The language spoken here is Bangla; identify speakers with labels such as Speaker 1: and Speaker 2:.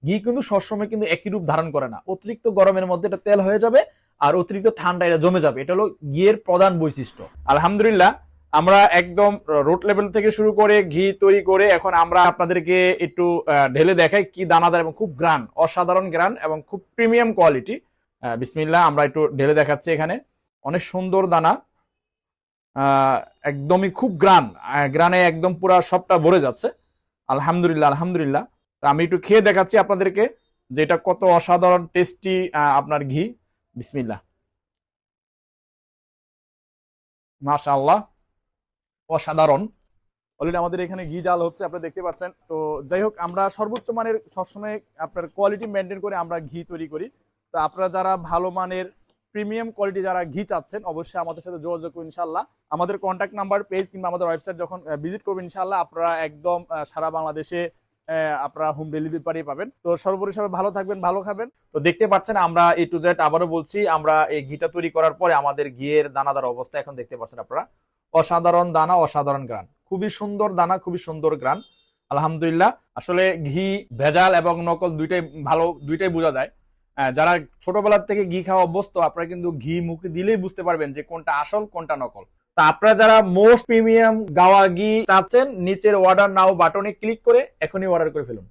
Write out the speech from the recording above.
Speaker 1: ঘি কিন্তু সবসময় কিন্তু একই রূপ ধারণ করে না, অতিরিক্ত গরমের মধ্যে এটা তেল হয়ে যাবে আর অতিরিক্ত ঠান্ডা এটা জমে যাবে। এটা হলো ঘিয়ের প্রধান বৈশিষ্ট্য। আলহামদুলিল্লাহ, আমরা একদম রুট লেভেল থেকে শুরু করে ঘি তৈরি করে এখন আমরা আপনাদেরকে একটু ঢেলে দেখাই কি দানাদার এবং খুব গ্রান, অসাধারণ গ্রান এবং খুব প্রিমিয়াম কোয়ালিটি। বিসমিল্লাহ, আমরা একটু ঢেলে দেখাচ্ছি। এখানে অনেক সুন্দর দানা, একদমই খুব গ্রান, গ্রানে একদম পুরা সবটা ভরে যাচ্ছে। আলহামদুলিল্লাহ আলহামদুলিল্লাহ। আমি একটু খেয়ে দেখাচ্ছি আপনাদেরকে যে এটা কত অসাধারণ টেস্টি আপনার ঘি। বিসমিল্লাহ, মাশাআল্লাহ, অসাধারণ। অলরেডি আমাদের এখানে ঘি জাল হচ্ছে, আপনারা দেখতে পাচ্ছেন। তো যাই হোক, আমরা সর্বোচ্চ মানের সবসময় আপনার কোয়ালিটি মেনটেন করে আমরা ঘি তৈরি করি। তো আপনারা যারা ভালো মানের প্রিমিয়াম কোয়ালিটি যারা ঘি চাচ্ছেন, অবশ্যই আমাদের সাথে যোগাযোগ করুন ইনশাআল্লাহ। আমাদের কন্ট্যাক্ট নাম্বার, পেজ কিংবা আমাদের ওয়েবসাইট যখন ভিজিট করবেন ইনশাআল্লাহ, আপনারা একদম সারা বাংলাদেশে আপনারা হোম ডেলিভারি পাবেন। তো সর্বোপরি সবাই ভালো থাকবেন, ভালো খাবেন। তো দেখতে পাচ্ছেন আমরা A to Z, আবারও বলছি, আমরা এই ঘিটা তৈরি করার পরে আমাদের ঘিয়ের দানাদার অবস্থা এখন দেখতে পাচ্ছেন আপনারা। অসাধারণ দানা, অসাধারণ গ্রান, খুবই সুন্দর দানা, খুবই সুন্দর গ্রান। আলহামদুলিল্লাহ। আসলে ঘি ভেজাল এবং নকল দুইটাই ভালো, দুইটাই বোঝা যায়। যারা ছোটবেলার থেকে ঘি খাওয়া অভ্যস্ত, আপনারা কিন্তু ঘি মুখে দিলেই বুঝতে পারবেন যে কোনটা আসল কোনটা নকল। তা আপনারা যারা মোস্ট প্রিমিয়াম গাওয়া ঘি চাচ্ছেন, নিচের অর্ডার নাও বাটনে ক্লিক করে এখনই অর্ডার করে ফেলুন।